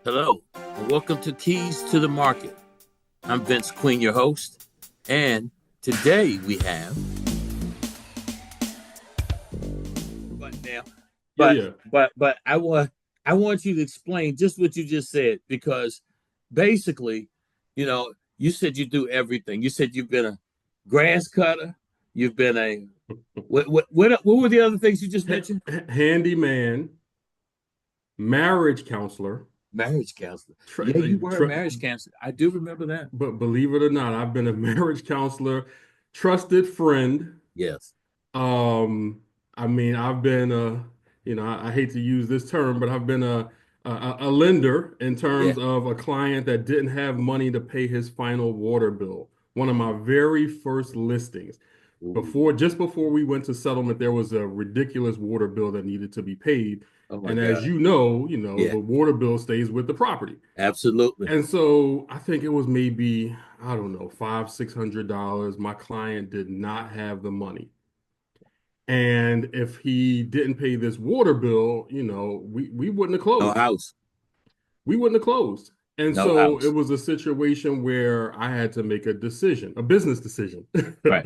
Hello, and welcome to Keys to the Market. I'm Vince Queen, your host, and today we have. But now, Yeah, but yeah. but I want you to explain just what you just said because basically, you said you do everything. You said you've been a grass cutter, you've been a what were the other things you just mentioned? Handyman, marriage counselor. Marriage counselor. Tr Yeah, you were a tr marriage counselor. I do remember that. but believe it or not, I've been a marriage counselor, trusted friend. Yes. Um, I mean, I've been I hate to use this term, but I've been a lender in Yeah. terms of a client that didn't have money to pay his final water bill. One of my very first listings. Ooh. Just before we went to settlement, there was a ridiculous water bill that needed to be paid. Oh my And as God. you know, Yeah. the water bill stays with the property. Absolutely. And so I think it was maybe, I don't know, $500, $600. My client did not have the money. And if he didn't pay this water bill, we wouldn't have No closed. house. We wouldn't have closed. And No so it house. was a situation where I had to make a decision, a business decision. Right.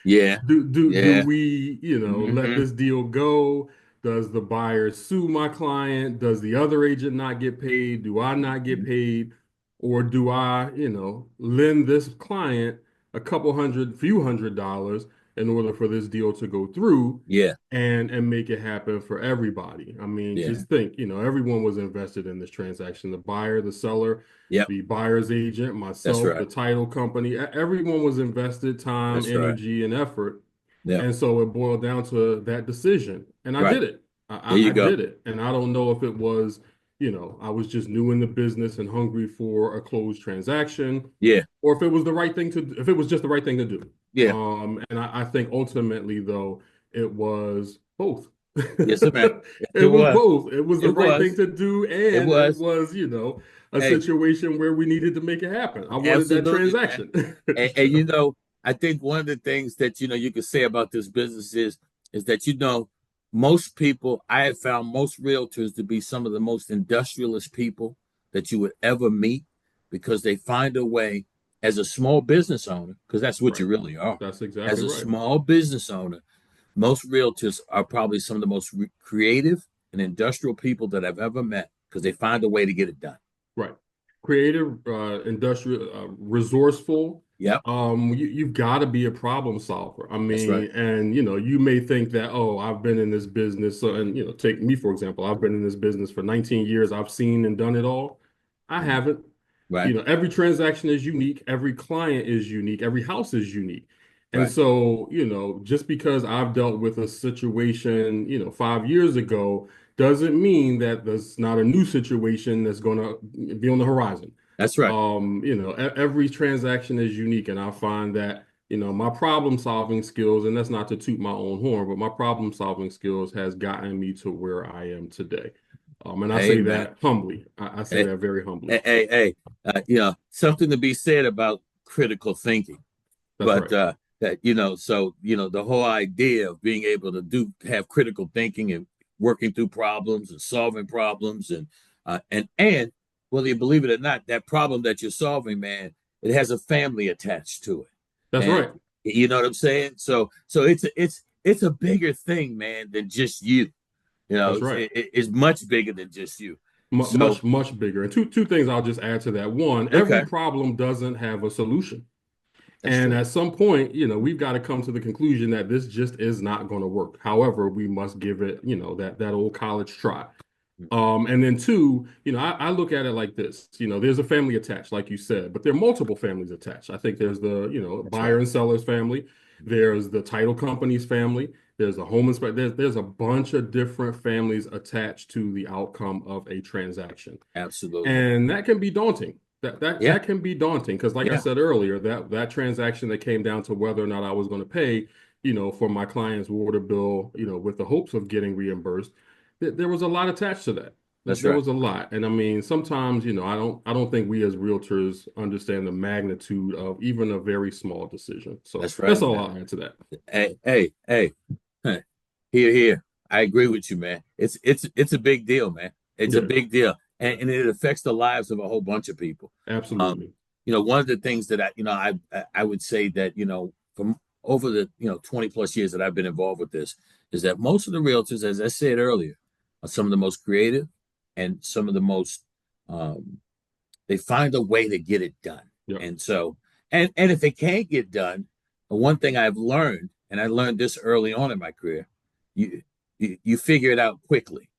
Yeah. Do Yeah. we, let Hmm. this deal go? Does the buyer sue my client? Does the other agent not get paid? Do I not get paid? Or do I, lend this client a few hundred dollars in order for this deal to go through Yeah. and make it happen for everybody? I mean, Yeah. just think, everyone was invested in this transaction. The buyer, the seller, Yep. the buyer's agent, That's myself, right. the title company, everyone was invested time, That's right. energy, and effort. Yep. And so it boiled down to that decision. And I Right. did it. There you I go. did it. And I don't know if it was, I was just new in the business and hungry for a closed transaction, Yeah. or if it was the right thing to, if it was just the right thing to do. Yeah. And I think ultimately, though, it was both. Yes, sir, man. Yes, It it was was. both. It was the It right thing was. to do, It and it was. was, a Hey, situation where we needed to make it happen. I wanted that absolutely, man. transaction. And I think one of the things that you could say about this business is that most people I have found most realtors to be some of the most industrialist people that you would ever meet because they find a way as a small business owner, because that's what Right. you really are. That's As exactly a right. small business owner, most realtors are probably some of the most creative and industrial people that I've ever met because they find a way to get it done. Right. Creative, industrial, resourceful. Yep, You've got to be a problem solver. I that's right. mean, and you may think that, oh, I've been in this business. So, and take me for example. I've been in this business for 19 years. I've seen and done it all. I Mhm. haven't. Right. Every transaction is unique, every client is unique, every house is unique. And Right. so, just because I've dealt with a situation, 5 years ago, doesn't mean that there's not a new situation that's going to be on the horizon. That's right. Every transaction is unique, and I find that, my problem solving skills, and that's not to toot my own horn, but my problem solving skills has gotten me to where I am today. And I Hey, say man. that humbly. I say Hey, that very humbly. hey. Something to be said about critical thinking. That's But right. that so the whole idea of being able to have critical thinking and working through problems and solving problems and whether you believe it or not, that problem that you're solving, man, it has a family attached to it, That's and right. you know what I'm saying. So it's a bigger thing, man, than just you. That's right. It's much bigger than just you. So Much, much bigger. And two things I'll just add to that. One, every okay, problem doesn't have a solution. that's And true. at some point, we've got to come to the conclusion that this just is not going to work. However, we must give it, that old college try. And then two, I look at it like this. There's a family attached, like you said, but there are multiple families attached. I think there's the, That's buyer right. and seller's family. There's the title company's family. There's a home inspector. There's a bunch of different families attached to the outcome of a transaction. Absolutely. And that can be daunting. Yeah. That can be daunting because, like I Yeah. said earlier, that transaction that came down to whether or not I was going to pay, for my client's water bill, with the hopes of getting reimbursed, there was a lot attached to that. That's There right. was a lot, and I mean, sometimes, I don't think we as realtors understand the magnitude of even a very small decision. So That's that's right, all man. I'll add to that. Hey. Huh. Here. I agree with you, man. It's a big deal, man. It's a Yeah, big deal. and it affects the lives of a whole bunch of people. Um, Absolutely. one of the things that I would say that from over the 20 plus years that I've been involved with this is that most of the realtors, as I said earlier, are some of the most creative and some of the most they find a way to get it done. Yep. And so, and if it can't get done, one thing I've learned, and I learned this early on in my career, you you figure it out quickly,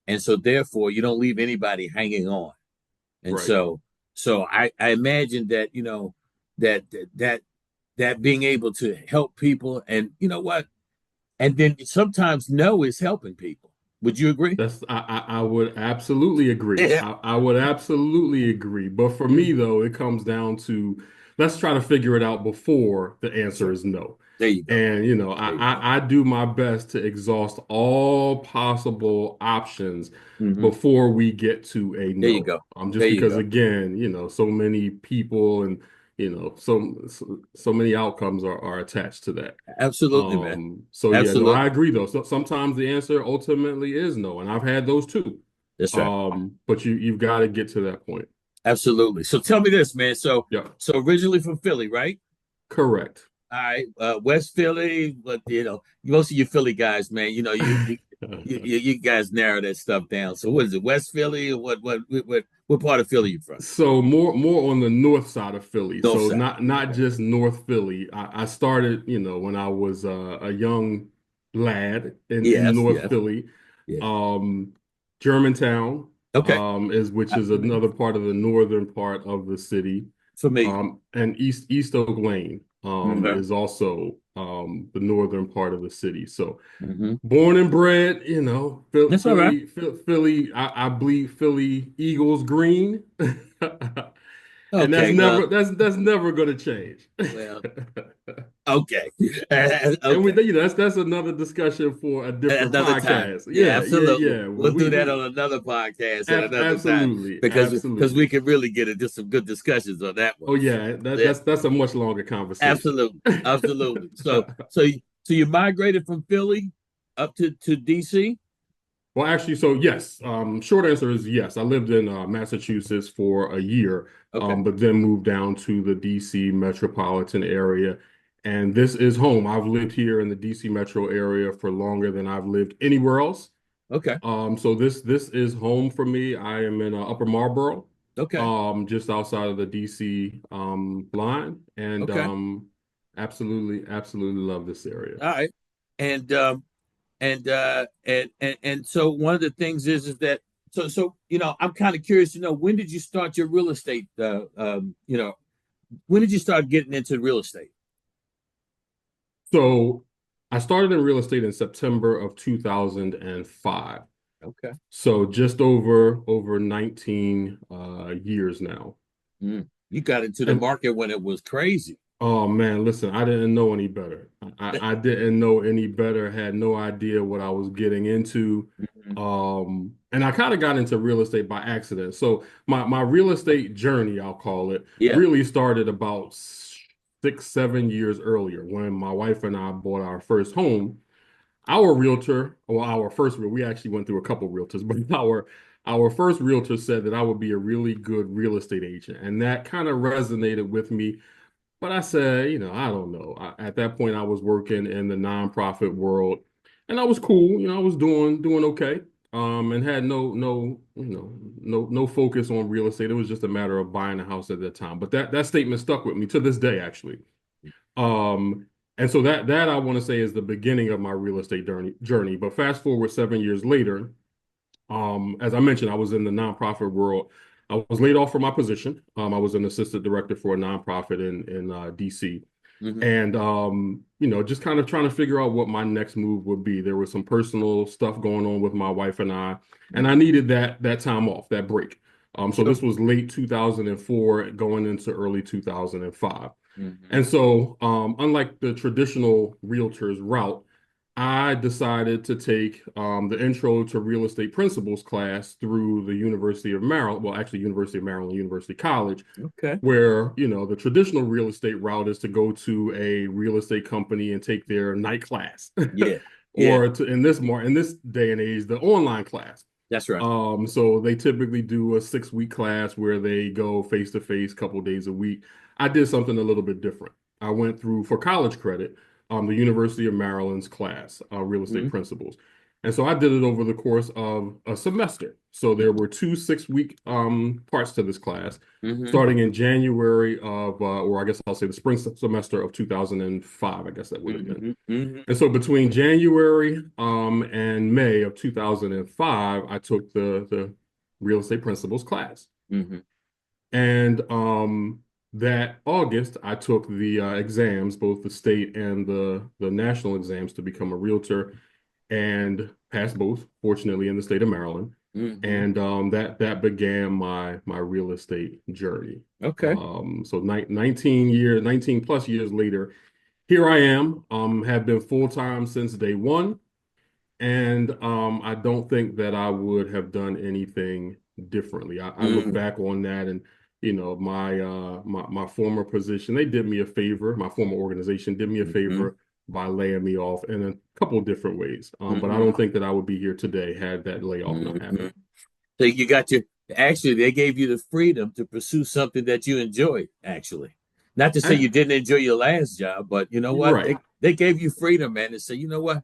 and so therefore you don't leave anybody hanging on. And Right. so I imagine that that that that being able to help people, and you know what, and then sometimes no is helping people. Would you agree? I would absolutely agree. Yeah. I would absolutely agree. But for me Mhm. though, it comes down to let's try to figure it out before the answer Sure. is no. There you go. And There you go. I do my best to exhaust all possible options Hmm. before we get to a There you no. go. Just There you because go. again, so many people and so many outcomes are attached to that. Absolutely, man. So yeah, no, I Absolutely. agree though. So sometimes the answer ultimately is no, and I've had those too. That's right. But you've got to get to that point. Absolutely. So tell me this, man. So Yeah, so originally from Philly, right? correct. All right, West Philly, but most of you Philly guys, man, you guys narrow that stuff down. So what is it, West Philly, or what part of Philly you from? So more on the north side of Philly. North So side. not Okay. just North Philly. I started, when I was a young lad in Yes, North yes, Philly. yeah. Um, Germantown Okay. is which is Familiar. another part of the northern part of the city. Familiar. And East Oak Lane Okay. is also the northern part of the city. So Hmm. born and bred, That's all right. Philly. I bleed Philly Eagles green, and Okay. Well, that's never going to change. well. Okay. And Okay. that's another discussion for a different Another time. podcast. Yeah, Yeah, yeah, absolutely. yeah. We'll do that We on another podcast at another time absolutely, because we absolutely. can really get into some good discussions on that one. Oh yeah, Yeah, that's a much longer conversation. absolutely, absolutely. So you migrated from Philly up to DC. Well, actually, so yes. Short answer is yes. I lived in Massachusetts for a year, Okay, but then moved down to the DC metropolitan area. And this is home. I've lived here in the DC metro area for longer than I've lived anywhere else. okay, So this is home for me. I am in Upper Marlboro, okay, just outside of the DC line, and okay. absolutely love this area. All right. And and so one of the things is that I'm kind of curious to know, when did you start your real estate? When did you start getting into real estate? So I started in real estate in September of 2005. Okay. So just over 19 years now. Mm. You got into the And market when it was crazy. oh man, listen, I didn't know any better. I didn't know any better, had no idea what I was getting into. Mhm. And I kind of got into real estate by accident. So my real estate journey, I'll call it, Yeah. really started about 6, 7 years earlier when my wife and I bought our first home. Our realtor, well, our first real, we actually went through a couple realtors, but our first realtor said that I would be a really good real estate agent, and that kind of resonated with me. But I said, I don't know. At that point, I was working in the nonprofit world, and I was cool. I was doing okay. And had no focus on real estate. It was just a matter of buying a house at that time. But that statement stuck with me to this day, actually. Um, and so that I want to say is the beginning of my real estate journey. But fast forward 7 years later, as I mentioned, I was in the nonprofit world. I was laid off from my position. I was an assistant director for a nonprofit in DC, Hmm. and just kind of trying to figure out what my next move would be. There was some personal stuff going on with my wife and I needed that time off, that break. So Sure. this was late 2004, going into early 2005. Hmm. And so, unlike the traditional realtor's route, I decided to take the Intro to Real Estate Principles class through the University of Maryland, well, actually, University of Maryland University College, Okay. where, the traditional real estate route is to go to a real estate company and take their night class, Yeah. Yeah. or in this day and age, the online class. That's right. So they typically do a 6 week class where they go face to face, couple days a week. I did something a little bit different. I went through for college credit, the University of Maryland's class, real estate Mm-hmm. principles. And so I did it over the course of a semester. So there were two 6 week parts to this class, Mm-hmm. starting in January of, or I guess I'll say the spring semester of 2005, I guess that would have been. Mm-hmm. Mm-hmm. And so between January and May of 2005, I took the real estate principles class. Mm-hmm. And that August, I took the exams, both the state and the national exams to become a realtor and passed both, fortunately, in the state of Maryland. Mm-hmm. And that began my real estate journey. Okay. 19 plus years later, here I am, have been full time since day one. And I don't think that I would have done anything differently. I look Mm-hmm. back on that and, my former position, they did me a favor. My former organization did me a Mm-hmm. favor by laying me off in a couple of different ways. But I Mm-hmm. don't think that I would be here today had that layoff not Mm-hmm. happened. So you got your actually they gave you the freedom to pursue something that you enjoyed, actually. Not to say I, you didn't enjoy your last job, but you know what? right. They gave you freedom, man, to say, you know what?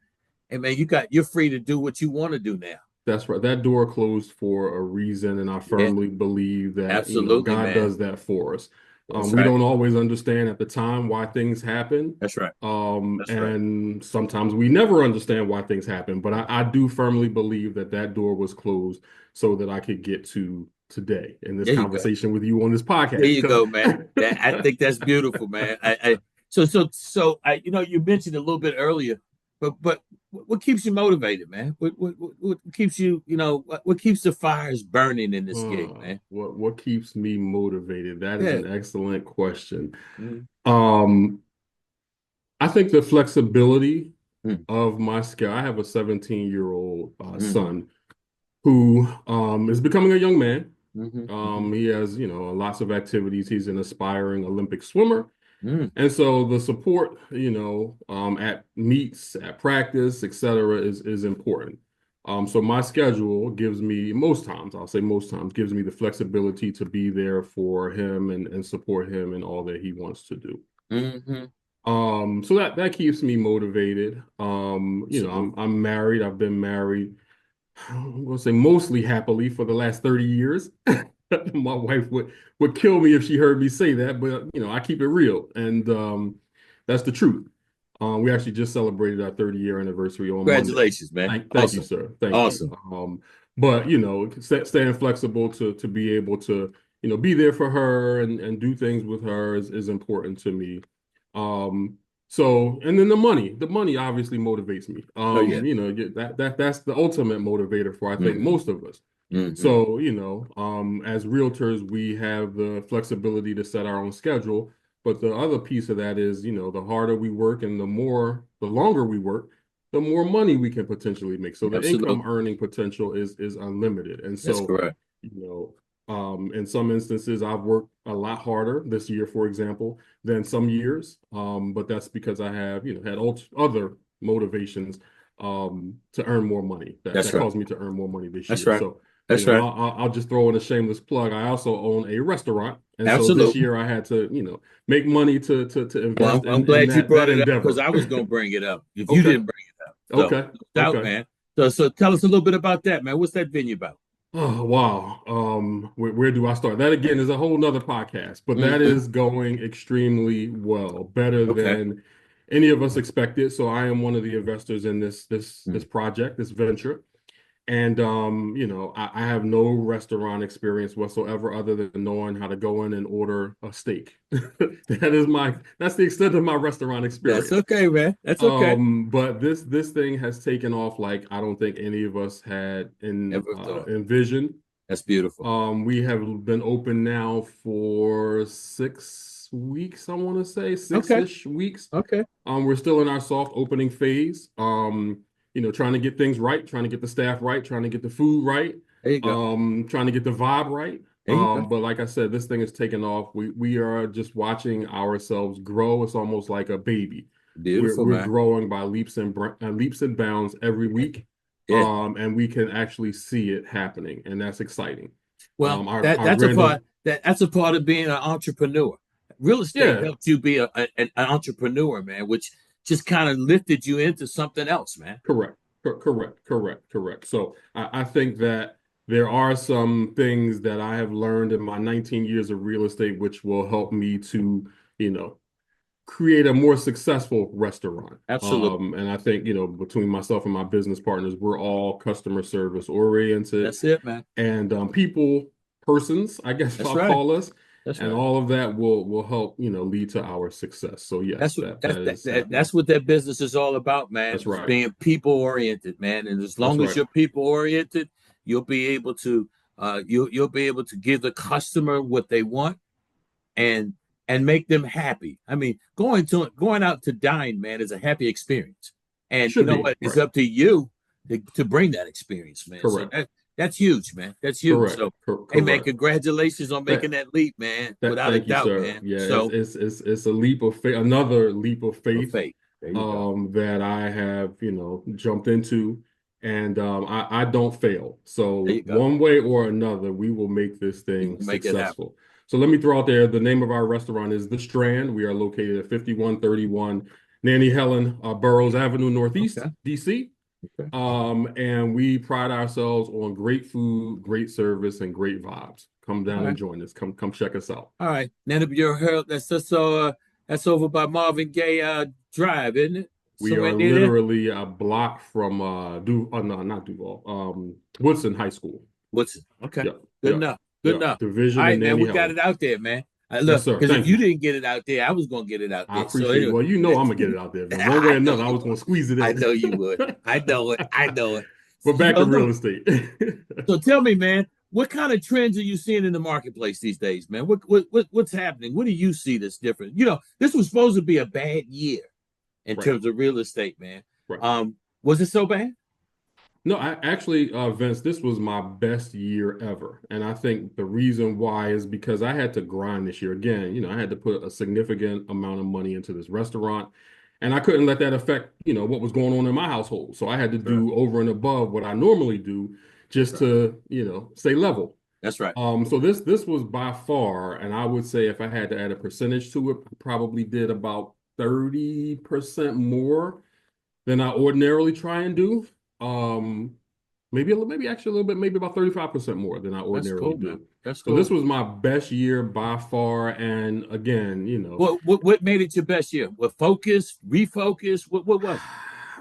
Hey man, you're free to do what you want to do now. That's right. That door closed for a reason, and I Yeah, firmly believe that, absolutely, God man. does that for us. That's We right. don't always understand at the time why things happen. That's right. That's right. And sometimes we never understand why things happen. But I do firmly believe that that door was closed so that I could get to today in this There you go. conversation with you on this There podcast. you go, man. I think that's beautiful, man. I you mentioned a little bit earlier, but what keeps you motivated, man? What keeps you, what keeps the fires burning in this gig, man? What keeps me motivated? That is Yeah. an excellent question. Mm-hmm. Um, I think the flexibility Mm-hmm. of my skill. I have a 17-year-old Mm-hmm. son who is becoming a young man. Mm-hmm. He has, lots of activities. He's an aspiring Olympic swimmer. Mm-hmm. And so the support, at meets, at practice, et cetera, is important. So my schedule gives me most times, I'll say most times, gives me the flexibility to be there for him and support him in all that he wants to do. Mm-hmm. So that keeps me motivated. Absolutely. I'm married. I've been married, I'm gonna say mostly happily for the last 30 years. My wife would kill me if she heard me say that, but I keep it real, and that's the truth. We actually just celebrated our 30-year anniversary on Monday. Congratulations, man. Thank you, Awesome. sir. Thank you. Awesome. But staying flexible to be able to be there for her and do things with her is important to me. Um, and then the money obviously motivates me. Oh yeah. That's the ultimate motivator for I think Mm-hmm. most of us. Mm-hmm. So, as realtors, we have the flexibility to set our own schedule. But the other piece of that is, the harder we work and the longer we work, the more money we can potentially make. So the income Absolutely. earning potential is unlimited. And That's so, correct. in some instances, I've worked a lot harder this year, for example, than some years. But that's because I have, had other motivations to earn more money. That That's that right. caused me to earn more money this That's year. right. So, That's right. I'll just throw in a shameless plug. I also own a restaurant, and so this Absolutely. year I had to, make money to Well, invest I'm in glad you that brought it up because endeavor. I was going to bring it up if you Okay, didn't bring it up. So, okay, no doubt, okay. man. So tell us a little bit about that, man. What's that venue about? Oh, wow. Where do I start? That again is a whole nother podcast, but that Mm-hmm. is going extremely well, better Okay. than any of us expected. So I am one of the investors in this Mm. project, this venture. And I have no restaurant experience whatsoever other than knowing how to go in and order a steak. That's the extent of my restaurant That's experience. okay, man. That's okay. But this thing has taken off like I don't think any of us had Never thought. envisioned. That's beautiful. We have been open now for 6 weeks, I want to say, Okay. 6-ish weeks. Okay. We're still in our soft opening phase. Trying to get things right, trying to get the staff right, trying to get the food right, There you go. trying to get the vibe right. There you go. But like I said, this thing is taking off. We are just watching ourselves grow. It's almost like a baby. We're Beautiful, we're man. growing by leaps and bounds every Yeah. week. Yeah. and we can actually see it happening, and that's exciting. Well, Our grand opening, that's a part of being an entrepreneur. Real estate yeah, helped you be an entrepreneur, man, which just kind of lifted you into something else, man. correct, correct. So I think that there are some things that I have learned in my 19 years of real estate, which will help me to, you know, create a more successful restaurant. Absolutely. And I think, between myself and my business partners, we're all customer service oriented That's it, man. and people, persons, I guess That's I'll right. call us, That's and right. all of that will help, lead to our success. So yes, that is happening. That's what that business is all about, man. That's Is right. being people oriented, man. And as That's long as right. you're people oriented, you'll be able to you'll be able to give the customer what they want and make them happy. I mean, going out to dine, man, is a happy experience. And you Should know be what? It's right. up to you to bring that experience, man. So Correct. that's huge, man. That's huge. Correct. So hey, man, Correct. congratulations on That making that leap, man. Without a thank you, doubt, sir. man. Yeah, So it's a leap of faith, another leap of for faith, faith. There you go. that I have, jumped into, and I don't fail. There So you go. one way or another, we will make this You thing will make it happen. successful. So let me throw out there the name of our restaurant is The Strand. We are located at 5131 Nanny Helen Burroughs Avenue Northeast, Okay. DC. Okay. And we pride ourselves on great food, great service, and great vibes. Come All down and right. join us. Come check us out. All right. None of your help. That's just so. That's over by Marvin Gaye Drive, isn't it? We Somewhere are near there. literally a block from no, not Duval, Woodson High School. Woodson. Okay. Yep, Good yep, enough. Good yep. enough. All Division right, and man. Nanny We got Helen. it out there, man. Yes, Look, sir. because if Thank you you. didn't get it out there, I was gonna get it out I there. So appreciate it. anyway, Well, I'm gonna get it out there, man. One way or I know another, I you was gonna would. squeeze it I in. know you would. I know it. I know it. But back So to real look. estate. So tell me, man, what kind of trends are you seeing in the marketplace these days, man? What's happening? What do you see that's different? This was supposed to be a bad year in Right, terms of real estate, man. right. Was it so bad? No, I actually, Vince, this was my best year ever. And I think the reason why is because I had to grind this year. Again, I had to put a significant amount of money into this restaurant, and I couldn't let that affect, what was going on in my household. So I had to Sure. do over and above what I normally do just Sure. to, stay level. That's right. So this was by far, and I would say if I had to add a percentage to it, I probably did about 30% more than I ordinarily try and do. Um, maybe actually a little bit, maybe about 35% more than I That's ordinarily cool, man. do. That's So this cool. was my best year by far. And again, What made it your best year? What focus, refocus? What was it?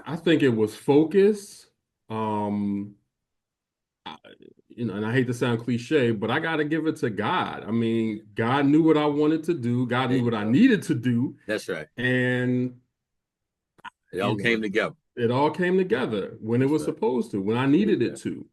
I think it was focus. Um, I- and I hate to sound cliche, but I got to give it to God. I mean, God knew what I wanted to do. God There knew you what I go. needed to do. That's right. And, It all came together. it all came together when it That's was right. supposed to, when I There you needed it go. to.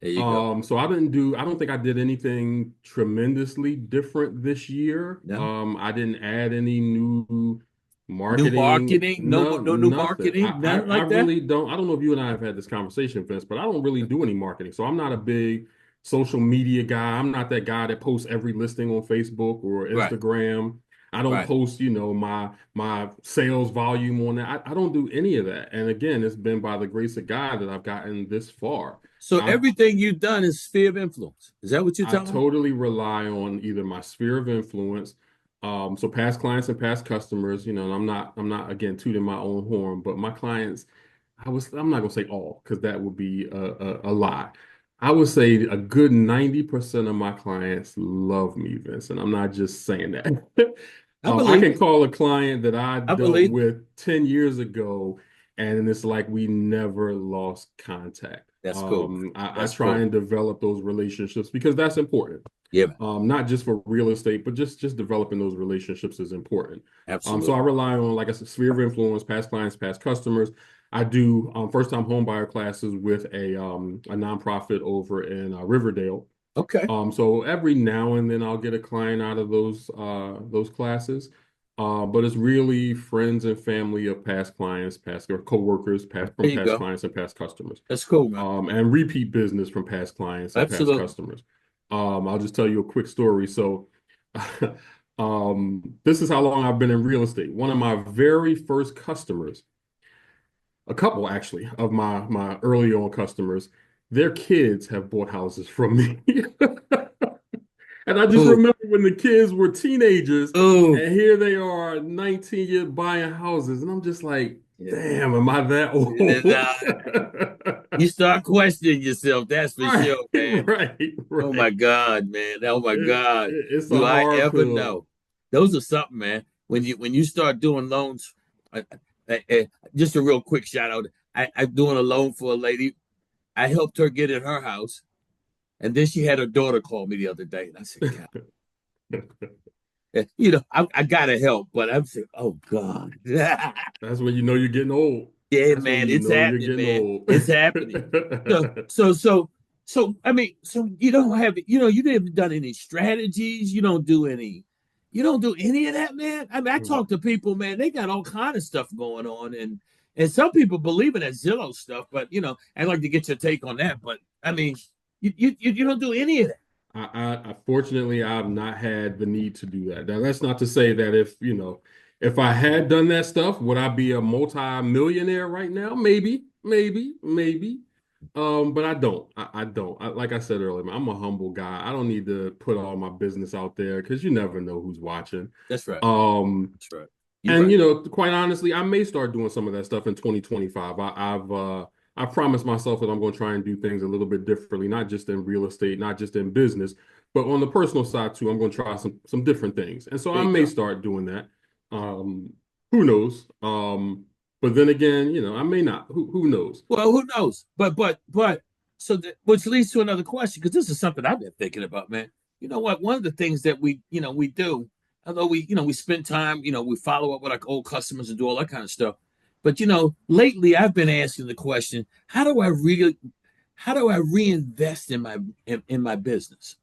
There you go. So I don't think I did anything tremendously different this year. No, I didn't add any new new marketing, marketing. No new nothing. marketing. Nothing I like that. really don't. I don't know if you and I have had this conversation, Vince, but I don't really do any marketing. So I'm not a big social media guy. I'm not that guy that posts every listing on Facebook or Right. Instagram. I don't Right. post, my sales volume on that. I don't do any of that. And again, it's been by the grace of God that I've gotten this far. So I've everything you've done is sphere of influence. Is that what you're I telling me? totally rely on either my sphere of influence, so past clients and past customers, and I'm not again tooting my own horn, but my clients, I'm not gonna say all because that would be a lie. I would say a good 90% of my clients love me, Vince, and I'm not just saying that. I I believe can it. call a client that I I dealt believe it. with 10 years ago, and it's like we never lost contact. That's cool, man. I That's try cool. and develop those relationships because that's important. Yeah, man. Not just for real estate, but just developing those relationships is important. So I Absolutely. rely on, like I said, sphere of influence, past clients, past customers. I do first-time home buyer classes with a nonprofit over in Riverdale. Okay. So every now and then I'll get a client out of those classes. But it's really friends and family of past clients, past or coworkers, There from you past go. clients and past customers, That's cool, man. and repeat business from past clients and past Absolutely. customers. I'll just tell you a quick story. So, this is how long I've been in real estate. One of my very first customers a couple actually of my early on customers, their kids have bought houses from me. And I just Oh, remember when the kids were teenagers, oh, and here they are, 19 years buying houses, and I'm just like, yeah. damn, am I that And, old? you start questioning yourself. That's for Right, sure, man. right, Oh my right. God, man. Oh my God. It's Do a I hard ever pill. know? Those are something, man. When you start doing loans, just a real quick shout out. I'm doing a loan for a lady. I helped her get in her house, and then she had her daughter call me the other day, and I said, God, I gotta help, but I'm saying, oh God. Yeah, That's when you know you're getting old. That's when man, you it's know you're happening, getting man. old. It's happening. So, so, so, I mean, so you don't have, you haven't done any strategies. You don't do any of that, man. I mean, I talk to people, man. They got all kind of stuff going on, and some people believe in that Zillow stuff, but I'd like to get your take on that. But I mean, you don't do any of that. I fortunately I've not had the need to do that. Now that's not to say that if I had done that stuff, would I be a multi-millionaire right now? Maybe, maybe, maybe. But I don't. I don't. Like I said earlier, I'm a humble guy. I don't need to put all my business out there because you never know who's watching. That's right. Um, That's right. You're and right. quite honestly, I may start doing some of that stuff in 2025. I promised myself that I'm going to try and do things a little bit differently, not just in real estate, not just in business, but on the personal side too. I'm going to try some different things, and so There I you may go. start doing that. Um, who knows? But then again, I may not. Who knows? Well, who knows? But so that, which leads to another question because this is something I've been thinking about, man. You know what? One of the things that we do, although we spend time, we follow up with our old customers and do all that kind of stuff. But lately I've been asking the question, how do I reinvest in my business?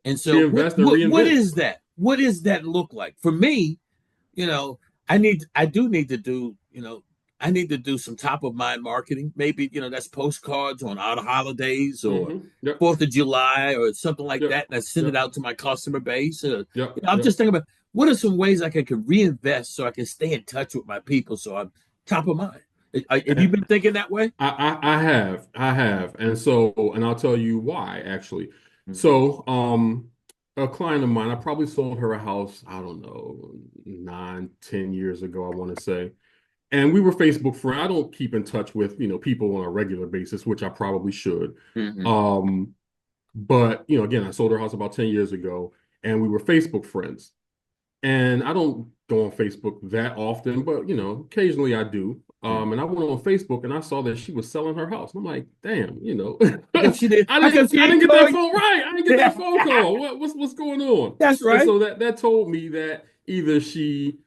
And so Reinvest and what reinvent. is that? What does that look like? For me, you know, I do need to do, I need to do some top of mind marketing. Maybe, that's postcards on our holidays or Yep. 4th of July or something like Yep. that. And I send it Yep. out to my customer base. Yep. I'm Yep. just thinking about what are some ways I can reinvest so I can stay in touch with my people so I'm top of mind. Have you been thinking that way? I have, and I'll tell you why actually. Mm-hmm. So, a client of mine, I probably sold her a house, I don't know, 9, 10 years ago, I want to say, and we were Facebook friends. I don't keep in touch with people on a regular basis, which I probably should. Mm-hmm. Um, but again, I sold her house about 10 years ago, and we were Facebook friends. And I don't go on Facebook that often, but occasionally I do. Mm-hmm. And I went on Facebook and I saw that she was selling her house. I'm like, damn, How come she did? How come she I didn't ain't get call that you? phone right. I didn't get that phone call. What's going on? That's And right. so that told me that either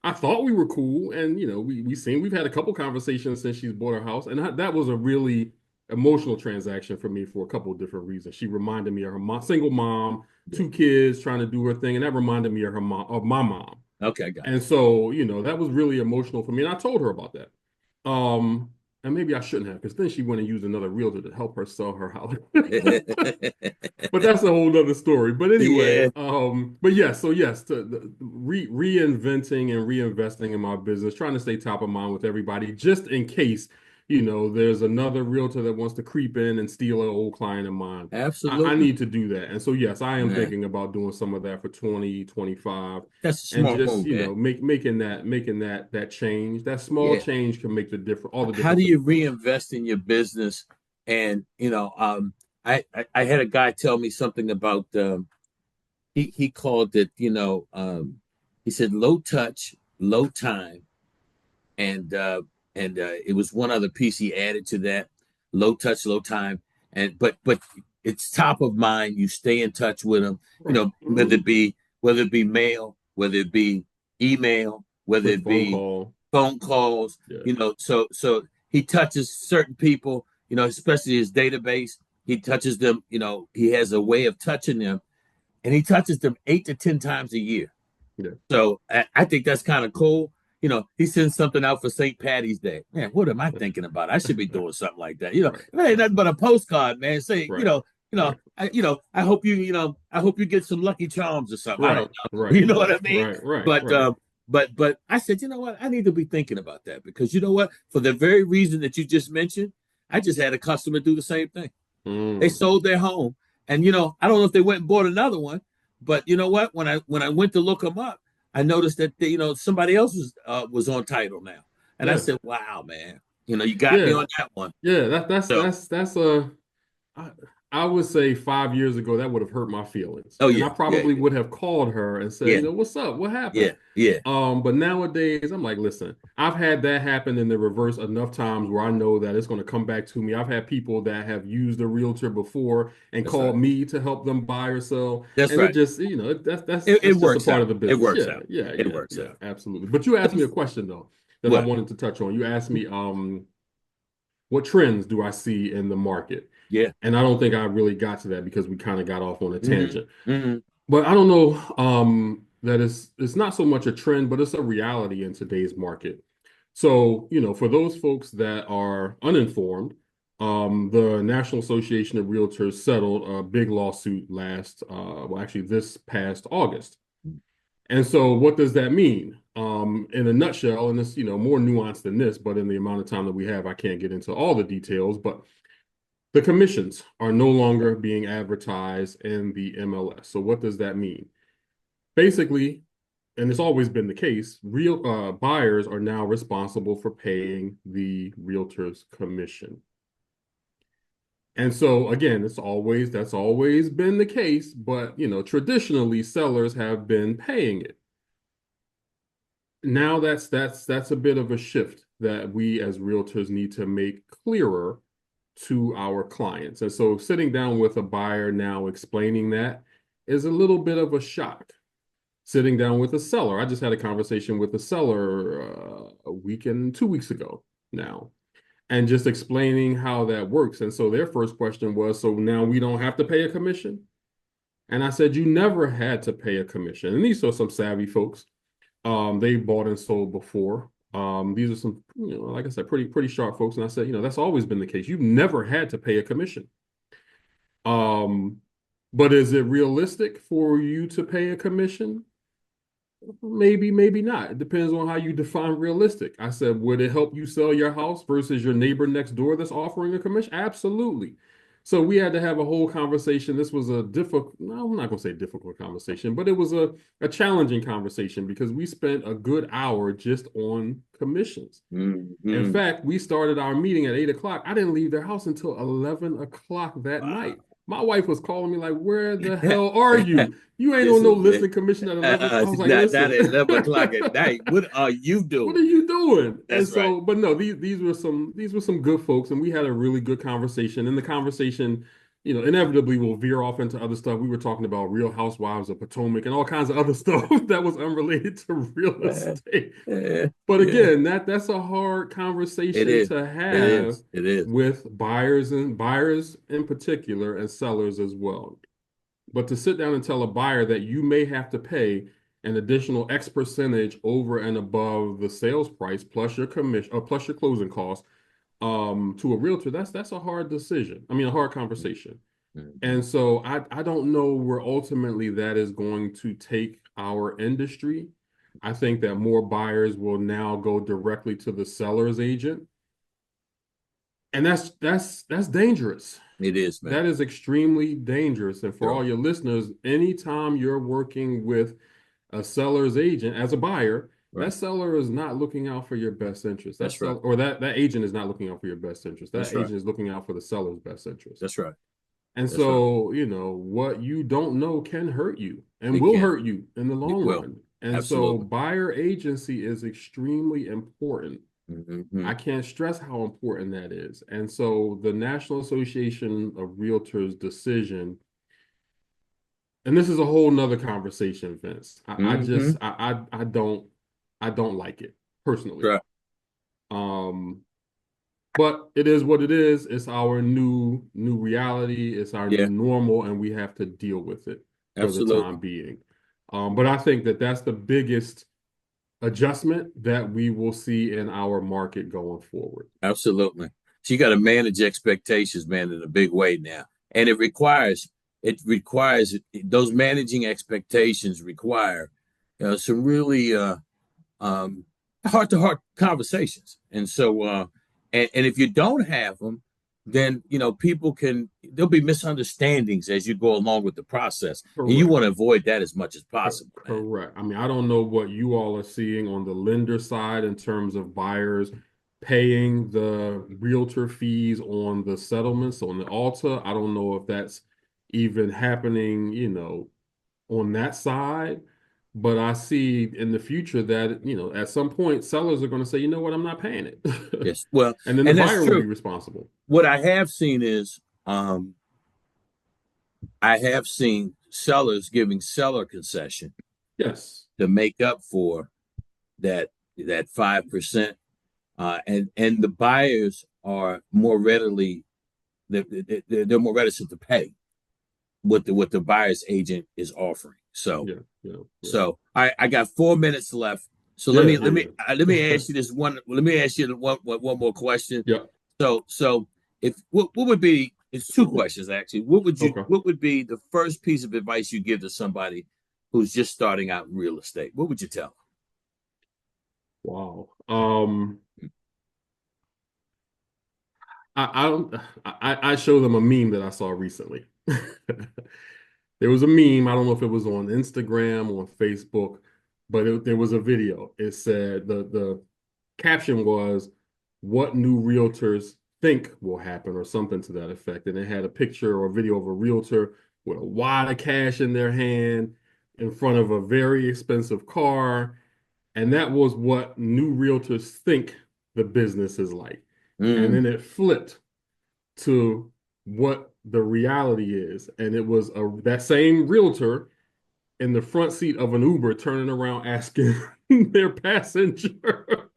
I thought we were cool, and we've had a couple conversations since she's bought her house, and that was a really emotional transaction for me for a couple of different reasons. She reminded me of her mom, single mom, Yeah. 2 kids trying to do her thing, and that reminded me of her mom, of my mom. Okay, I got And so, that was really emotional for me. And I told her about that. Um, and maybe I shouldn't have, because then she went and used another realtor to help her sell her house. you. But that's a whole other story. But anyway, Yeah, but yes, so yes, reinventing and reinvesting in my business, trying to stay top of mind with everybody, just in case, there's another realtor that wants to creep in and steal an old client of mine. I absolutely. need to do that. And so, yes, I am Yeah. thinking about doing some of that for 2025 That's a and smart just, move, man. making that change. That small Yeah. change can make all the How do difference in you the world. reinvest in your business? And I had a guy tell me something about he called it, he said low touch, low time, and it was one other piece he added to that: low touch, low time, and but it's top of mind. You stay in touch with them, Right. whether it be mail, whether it be email, whether Quick it phone be call. phone calls. Yeah. So he touches certain people, especially his database. He touches them. He has a way of touching them, and he touches them 8 to 10 times a year. Yeah. So I think that's kind of cool. He sends something out for St. Patty's Day. Man, what am I thinking about? I should be doing something like that. Right. It ain't nothing but a postcard, man. Say, Right. Right. I hope I hope you get some Lucky Charms or something. I Right. don't know. Right. You know what Right. I mean? Right. Right. But Right. but I said, you know what? I need to be thinking about that because you know what? For the very reason that you just mentioned, I just had a customer do the same thing. They Mm. sold their home, and I don't know if they went and bought another one, but you know what? When I went to look them up, I noticed that somebody else was on title now, and I Yeah. said, "Wow, man, you got me Yeah. on that one." Yeah. So, That's a I, I would say 5 years ago that would have hurt my feelings, oh and I yeah, yeah, probably would have called her and said, yeah, what's up? What yeah, happened? yeah. But nowadays I'm like, listen, I've had that happen in the reverse enough times where I know that it's going to come back to me. I've had people that have used a realtor before and That's right. called me to help them buy or sell, That's and it right. just, It that's just a works part out. of the It business. works Yeah, out. yeah, It yeah, works yeah, out. absolutely. But you asked me a question though that I What? wanted to touch on. You asked me, what trends do I see in the market? Yeah. And I don't think I really got to that because we kind of got off on a Mm-hmm. tangent. Mm-hmm. But I don't know that it's not so much a trend, but it's a reality in today's market. So, for those folks that are uninformed, the National Association of Realtors settled a big lawsuit actually this past August. And so what does that mean? In a nutshell, and it's, more nuanced than this, but in the amount of time that we have, I can't get into all the details, but the commissions are no longer being advertised in the MLS. So what does that mean? Basically, and it's always been the case, real buyers are now responsible for paying the realtor's commission. And so again, that's always been the case, but traditionally sellers have been paying it. Now that's a bit of a shift that we as realtors need to make clearer to our clients. And so sitting down with a buyer now explaining that is a little bit of a shock. Sitting down with a seller, I just had a conversation with a seller a week and 2 weeks ago now, and just explaining how that works. And so their first question was, so now we don't have to pay a commission? And I said, you never had to pay a commission. And these are some savvy folks. They bought and sold before. These are some, like I said, pretty sharp folks. And I said, that's always been the case. You've never had to pay a commission. Um, but is it realistic for you to pay a commission? Maybe, maybe not. It depends on how you define realistic. I said, would it help you sell your house versus your neighbor next door that's offering a commission? Absolutely. So we had to have a whole conversation. This was a difficult, no, I'm not going to say difficult conversation, but it was a challenging conversation because we spent a good hour just on commissions. In Mm-hmm. fact, we started our meeting at 8 o'clock. I didn't leave their house until 11 o'clock that Wow. night. My wife was calling me like, where the hell are you? You ain't on no Listen, man. listening commission at 11. I was like, Not listen, at 11 o'clock at night. What are you what are doing? you doing? And That's right. so, but no, these were some good folks, and we had a really good conversation. And the conversation, inevitably will veer off into other stuff. We were talking about Real Housewives of Potomac and all kinds of other stuff that was unrelated to real Uh, estate. yeah, But yeah. again, that's a hard It conversation is. to It have is. It is. with buyers in particular and sellers as well. But to sit down and tell a buyer that you may have to pay an additional X percentage over and above the sales price plus your commission or plus your closing costs to a realtor, that's a hard decision. I mean, a hard conversation. Mm-hmm. And so I don't know where ultimately that is going to take our industry. I think that more buyers will now go directly to the seller's agent, and that's dangerous. It is, man. That is extremely dangerous. And for Sure. all your listeners, anytime you're working with a seller's agent as a buyer, Right. that seller is not looking out for your best interest. That That's right. seller or that agent is not looking out for your best interest. That That's right. agent is looking out for the seller's best interest. That's right. And That's right. so, what you don't know can hurt you and It will can. hurt you in the It long will. run. And so, Absolutely. buyer agency is extremely important. Mm-hmm. I can't stress how important that is. And so, the National Association of Realtors decision, and this is a whole nother conversation, Vince. I Mm-hmm. just, I don't like it personally. Right. Um, But it is what it is. It's our new reality. It's our new Yeah. normal, and we have to deal with it for the time Absolutely. being. But I think that that's the biggest adjustment that we will see in our market going forward. Absolutely. So you got to manage expectations, man, in a big way now, and it requires those managing expectations require some really um, heart to heart conversations. And so, and if you don't have them, then people can there'll be misunderstandings as you go along with the process, and you Correct. want to avoid that as much as possible, man. Correct. I mean, I don't know what you all are seeing on the lender side in terms of buyers paying the realtor fees on the settlements on the altar. I don't know if that's even happening, on that side. But I see in the future that, at some point sellers are going to say, you know what, I'm not paying it. Yes, well, And then the and that's buyer will be true. responsible. What I have seen is, I have seen sellers giving seller concession Yes. to make up for that 5%, and the buyers are more readily they're more reticent to pay what the buyer's agent is offering. So Yeah. Yeah. Yeah. so I got 4 minutes left. So let Yeah. me let me Yeah. let me Yeah. ask you this one. Let me ask you one more question. Yeah. So if what would be it's two questions actually. Okay. What would be the first piece of advice you give to somebody who's just starting out in real estate? What would you tell Wow. I don't I show them a meme that I saw recently. There was a meme, I don't know if it was on Instagram or on Facebook, but there was a video. It said the caption was what new realtors think will happen or something to that effect. And it had a picture or a video of a realtor with a wad of cash in their hand in front of a very expensive car. And that was what new realtors think the business is like. them? And then it flipped to what the reality is. And it was that same realtor in the front seat of an Uber turning around asking their passenger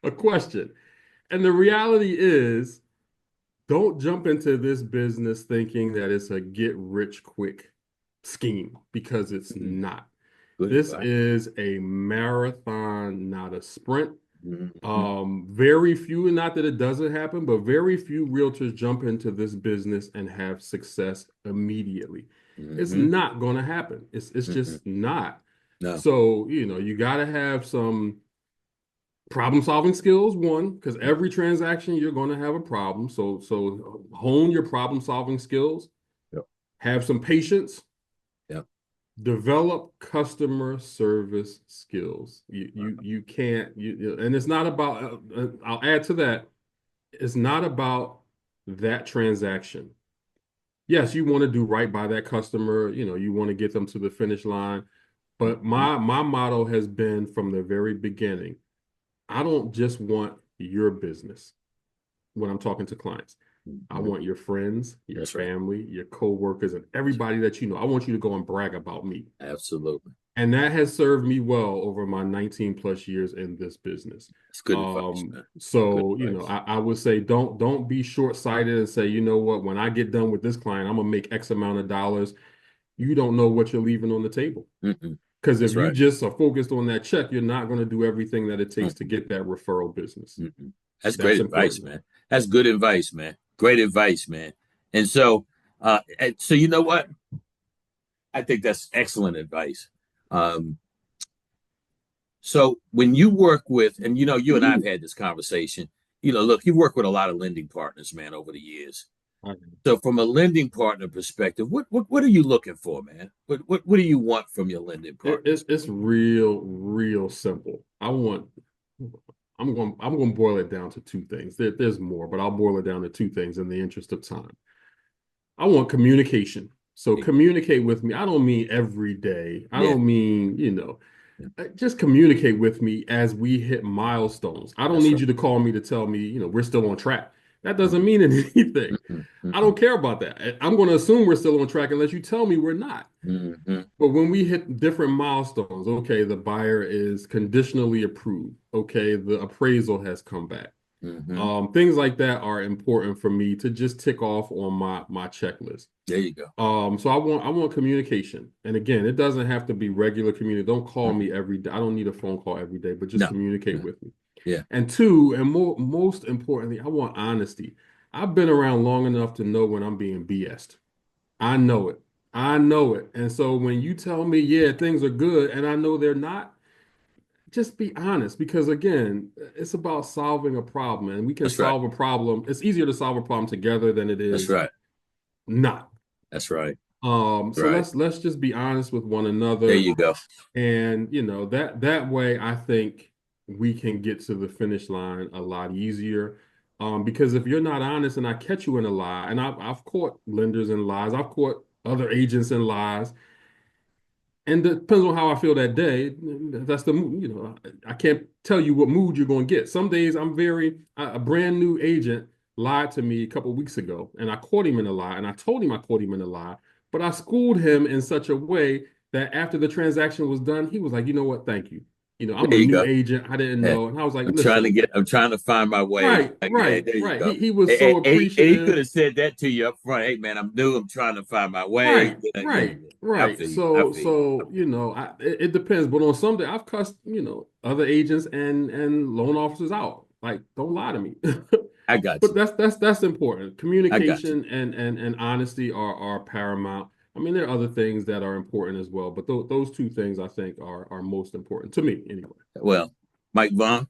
a question. And the reality is, don't jump into this business thinking that it's a get rich quick scheme because it's Mm, not. good This advice. is a marathon, not a sprint. Mm-hmm. Very few, not that it doesn't happen, but very few realtors jump into this business and have success immediately. It's Mm-hmm. not going to happen. It's Mm-mm. just not. No. So, you got to have some problem solving skills, one, because every transaction you're going to have a problem. So hone your problem solving skills, Yep. have some patience, Yep. develop customer service skills. You can't and it's not about I'll add to that, it's not about that transaction. Yes, you want to do right by that customer, you want to get them to the finish line, but Mm-hmm. my motto has been from the very beginning, I don't just want your business when I'm talking to clients. I Mm-hmm. want your friends, your That's right. family, your coworkers, and everybody that you know. I want you to go and brag about me. Absolutely. And that has served me well over my 19 plus years in this business. That's good advice, man. Good So advice. I would say don't be short-sighted and say, you know what, when I get done with this client, I'm gonna make X amount of dollars. You don't know what you're leaving on the table. Mm-mm. Because if That's you right. just are focused on that check, you're not going to do everything that it takes to Mm-mm. get that referral business. Mm-mm. That's great That's advice, important. man. That's good advice, man. Great advice, man. And so you know what? I think that's excellent advice. Um, so when you work with, and you and I've had this conversation. Look, you work with a lot of lending partners, man, over the years. So from a lending partner perspective, what are you looking for, man? What do you want from your lending partners? It's real simple. I'm going to boil it down to two things. There's more, but I'll boil it down to two things in the interest of time. I want communication. So communicate with me. I don't mean every day. I Yeah, don't mean, yeah, just communicate with me as we hit milestones. I don't that's need right. you to call me to tell me, we're still on track. That doesn't Mm-mm, mean anything. mm-mm, I mm-mm, don't care about that. I'm going to assume we're still on track unless you tell me we're not. mm-hmm, But when we hit different milestones, okay, the buyer is conditionally approved. Okay, the appraisal has come back. mm-hmm. Things like that are important for me to just tick off on my checklist. There you go. So I want communication. And again, it doesn't have to be regular community. Don't call Mm-mm. me every day. I don't need a phone call every day, but just No, communicate no, with me. yeah, And two, and most importantly, I want honesty. I've been around long enough to know when I'm being BS'd. I know it. I know it. And so when you tell me, yeah, things are good, and I know they're not, just be honest because again, it's about solving a problem and we can That's right. solve a problem. It's easier to solve a problem together than it That's is right. not. That's right. So Right. let's just be honest with one There another. you go. And that way I think we can get to the finish line a lot easier. Because if you're not honest and I catch you in a lie, and I've caught lenders in lies, I've caught other agents in lies, and it depends on how I feel that day. That's the mood. I can't tell you what mood you're going to get. Some days a brand new agent lied to me a couple weeks ago, and I caught him in a lie, and I told him I caught him in a lie, but I schooled him in such a way that after the transaction was done, he was like, you know what, thank you. I'm a There you new go. agent. I didn't Yeah. know. And I was like, listen, I'm trying to find my way. right, Like, yeah, right, there you right. go. He was so And he could appreciative. have said that to you up front. Hey man, I'm new. I'm trying to find my way. Right, Yeah, right, yeah. I right. feel you. I So, feel you. so it depends. But on some day, I've cussed, other agents and loan officers out. Like, don't lie to me. I got But you. that's important. I got you. Communication and honesty are paramount. I mean, there are other things that are important as well, but those two things I think are most important to me anyway. Well, Mike Vaughn,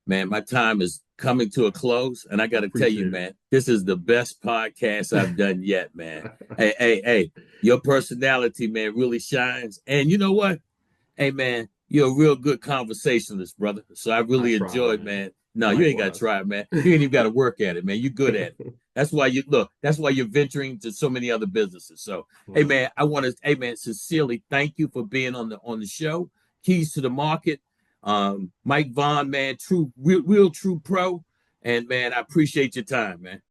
man, my time is coming to a close, and I got to tell you, Appreciate man, this is the best podcast I've done yet, man. Hey, hey, hey, your personality, man, really shines. And you know what? Hey man, you're a real good conversationalist, brother. So I I really try, enjoyed, man. man. No, you ain't got to Likewise. try, man. You ain't even got to work at it, man. You're good at it. That's why you look. That's why you're venturing to so many other businesses. So, hey Wow. man, I want to, hey man, sincerely thank you for being on the show. Keys to the Market, Mike Vaughn, man, true, real true pro, and man, I appreciate your time, man.